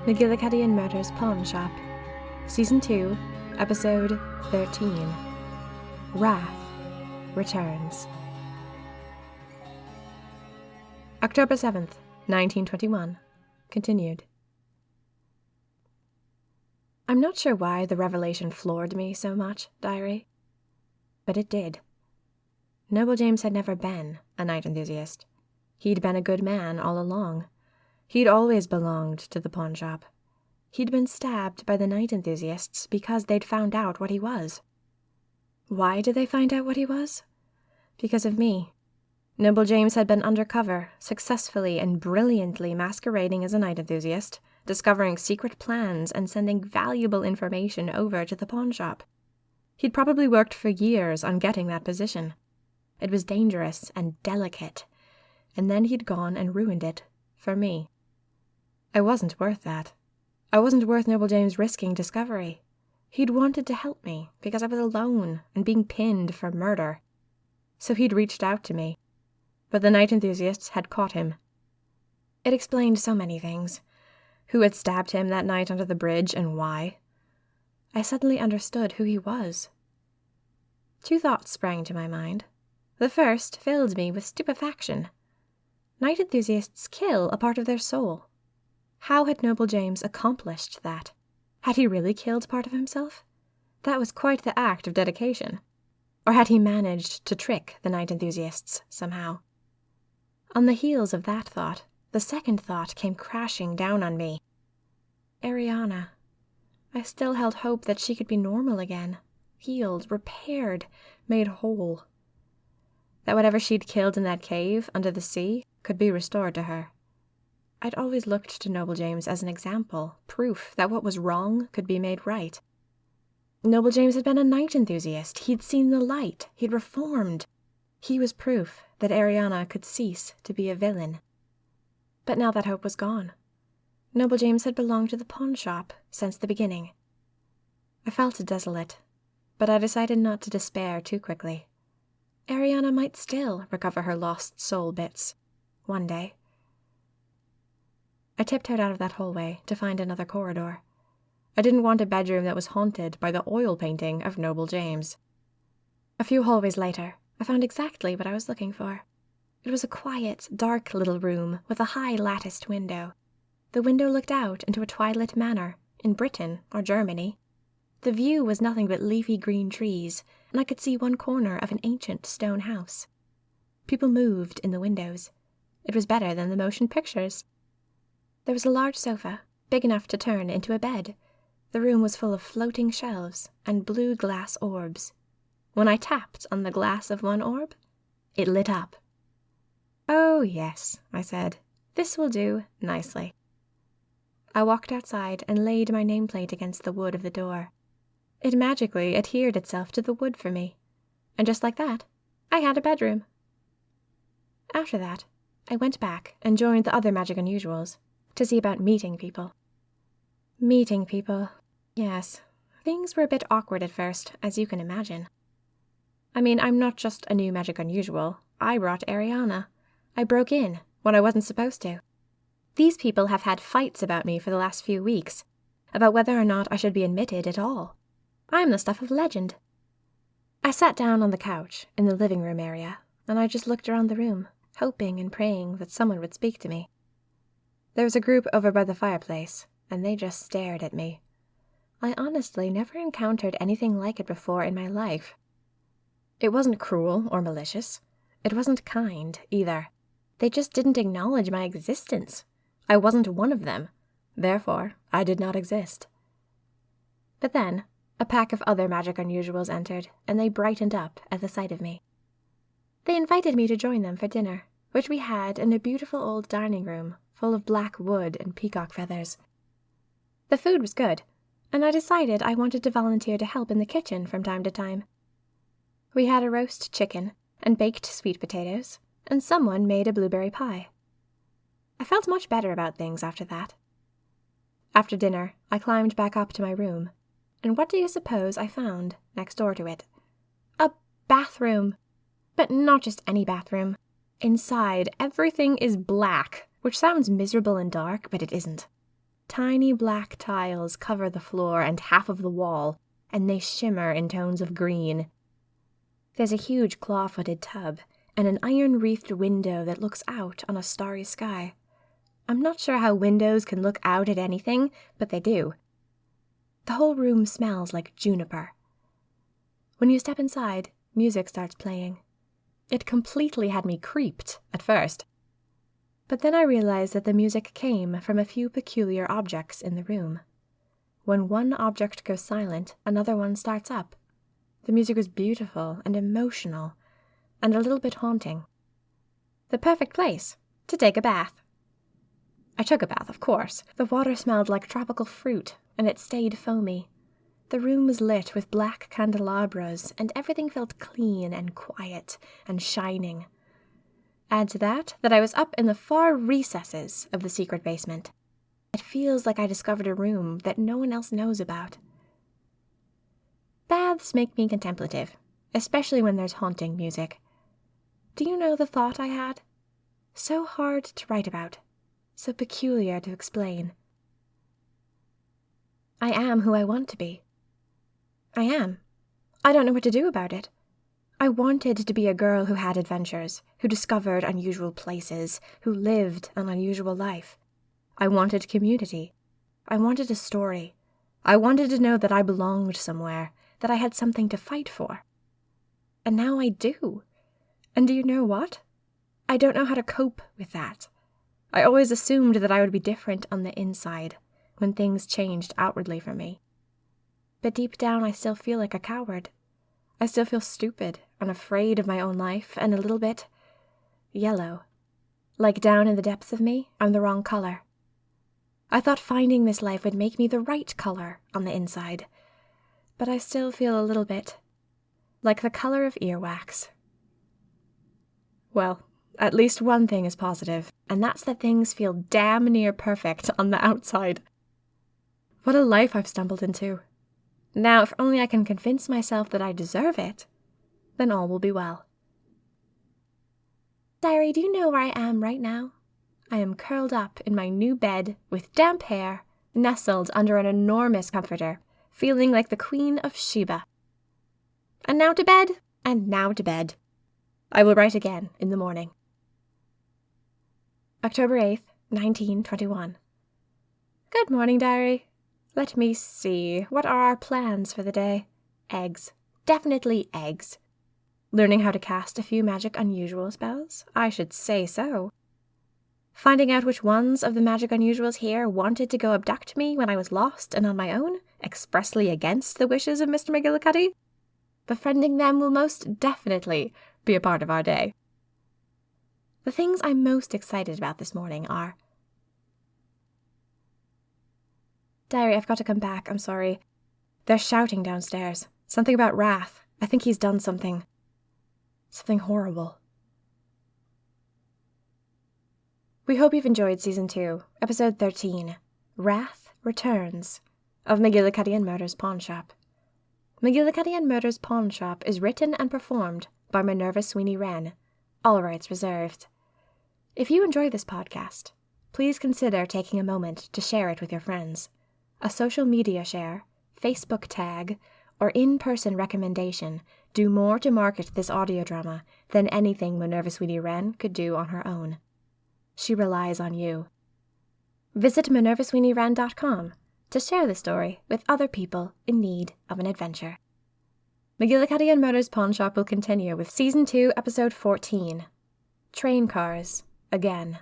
McGillicuddy and Murder's Pawn Shop, Season 2, Episode 13. Wrath returns. October 7th, 1921. Continued. I'm not sure why the revelation floored me so much, diary. But it did. Noble James had never been a night enthusiast. He'd been a good man all along. He'd always belonged to the pawn shop. He'd been stabbed by the night enthusiasts because they'd found out what he was. Why did they find out what he was? Because of me. Noble James had been undercover, successfully and brilliantly masquerading as a night enthusiast, discovering secret plans and sending valuable information over to the pawn shop. He'd probably worked for years on getting that position. It was dangerous and delicate, and then he'd gone and ruined it for me. I wasn't worth that. I wasn't worth Noble James risking discovery. He'd wanted to help me because I was alone and being pinned for murder. So he'd reached out to me. But the night enthusiasts had caught him. It explained so many things. Who had stabbed him that night under the bridge and why. I suddenly understood who he was. Two thoughts sprang to my mind. The first filled me with stupefaction. Night enthusiasts kill a part of their soul. How had Noble James accomplished that? Had he really killed part of himself? That was quite the act of dedication. Or had he managed to trick the night enthusiasts somehow? On the heels of that thought, the second thought came crashing down on me. Ariana. I still held hope that she could be normal again, healed, repaired, made whole. That whatever she'd killed in that cave under the sea could be restored to her. I'd always looked to Noble James as an example, proof that what was wrong could be made right. Noble James had been a night enthusiast. He'd seen the light. He'd reformed. He was proof that Ariana could cease to be a villain. But now that hope was gone. Noble James had belonged to the pawn shop since the beginning. I felt desolate, but I decided not to despair too quickly. Ariana might still recover her lost soul bits. One day. I tiptoed out of that hallway to find another corridor. I didn't want a bedroom that was haunted by the oil painting of Noble James. A few hallways later, I found exactly what I was looking for. It was a quiet, dark little room with a high latticed window. The window looked out into a twilit manor in Britain or Germany. The view was nothing but leafy green trees, and I could see one corner of an ancient stone house. People moved in the windows. It was better than the motion pictures. There was a large sofa, big enough to turn into a bed. The room was full of floating shelves and blue glass orbs. When I tapped on the glass of one orb, it lit up. "Oh, yes," I said. "This will do nicely." I walked outside and laid my nameplate against the wood of the door. It magically adhered itself to the wood for me. And just like that, I had a bedroom. After that, I went back and joined the other Magic Unusuals to see about meeting people. Meeting people. Yes, things were a bit awkward at first, as you can imagine. I mean, I'm not just a new Magic Unusual. I brought Ariana. I broke in when I wasn't supposed to. These people have had fights about me for the last few weeks, about whether or not I should be admitted at all. I'm the stuff of legend. I sat down on the couch in the living room area, and I just looked around the room, hoping and praying that someone would speak to me. There was a group over by the fireplace, and they just stared at me. I honestly never encountered anything like it before in my life. It wasn't cruel or malicious. It wasn't kind, either. They just didn't acknowledge my existence. I wasn't one of them. Therefore, I did not exist. But then, a pack of other Magic Unusuals entered, and they brightened up at the sight of me. They invited me to join them for dinner, which we had in a beautiful old dining room full of black wood and peacock feathers. The food was good, and I decided I wanted to volunteer to help in the kitchen from time to time. We had a roast chicken and baked sweet potatoes, and someone made a blueberry pie. I felt much better about things after that. After dinner, I climbed back up to my room, and what do you suppose I found next door to it? A bathroom! But not just any bathroom. Inside, everything is black, which sounds miserable and dark, but it isn't. Tiny black tiles cover the floor and half of the wall, and they shimmer in tones of green. There's a huge claw-footed tub and an iron-wreathed window that looks out on a starry sky. I'm not sure how windows can look out at anything, but they do. The whole room smells like juniper. When you step inside, music starts playing. It completely had me creeped at first. But then I realized that the music came from a few peculiar objects in the room. When one object goes silent, another one starts up. The music was beautiful and emotional, and a little bit haunting. The perfect place to take a bath. I took a bath, of course. The water smelled like tropical fruit, and it stayed foamy. The room was lit with black candelabras, and everything felt clean and quiet and shining. Add to that I was up in the far recesses of the secret basement. It feels like I discovered a room that no one else knows about. Baths make me contemplative, especially when there's haunting music. Do you know the thought I had? So hard to write about, so peculiar to explain. I am who I want to be. I am. I don't know what to do about it. I wanted to be a girl who had adventures, who discovered unusual places, who lived an unusual life. I wanted community. I wanted a story. I wanted to know that I belonged somewhere, that I had something to fight for. And now I do. And do you know what? I don't know how to cope with that. I always assumed that I would be different on the inside, when things changed outwardly for me. But deep down I still feel like a coward. I still feel stupid and afraid of my own life, and a little bit yellow. Like down in the depths of me, I'm the wrong color. I thought finding this life would make me the right color on the inside, but I still feel a little bit like the color of earwax. Well, at least one thing is positive, and that's that things feel damn near perfect on the outside. What a life I've stumbled into. Now, if only I can convince myself that I deserve it, then all will be well. Diary, do you know where I am right now? I am curled up in my new bed with damp hair, nestled under an enormous comforter, feeling like the Queen of Sheba. And now to bed, and now to bed. I will write again in the morning. October 8th, 1921. Good morning, diary. Let me see. What are our plans for the day? Eggs. Definitely eggs. Learning how to cast a few magic unusual spells? I should say so. Finding out which ones of the magic unusuals here wanted to go abduct me when I was lost and on my own, expressly against the wishes of Mr. McGillicuddy? Befriending them will most definitely be a part of our day. The things I'm most excited about this morning are... Diary, I've got to come back, I'm sorry. They're shouting downstairs. Something about Wrath. I think he's done something horrible. We hope you've enjoyed Season 2, Episode 13, Wrath Returns, of McGillicuddy and Murder's Pawn Shop. McGillicuddy and Murder's Pawn Shop is written and performed by Minerva Sweeney Wren, all rights reserved. If you enjoy this podcast, please consider taking a moment to share it with your friends. A social media share, Facebook tag, or in-person recommendation do more to market this audio drama than anything Minerva Sweeney Wren could do on her own. She relies on you. Visit minervasweeneywren.com to share the story with other people in need of an adventure. McGillicuddy and Murder's Pawn Shop will continue with Season 2, Episode 14, Train Cars Again.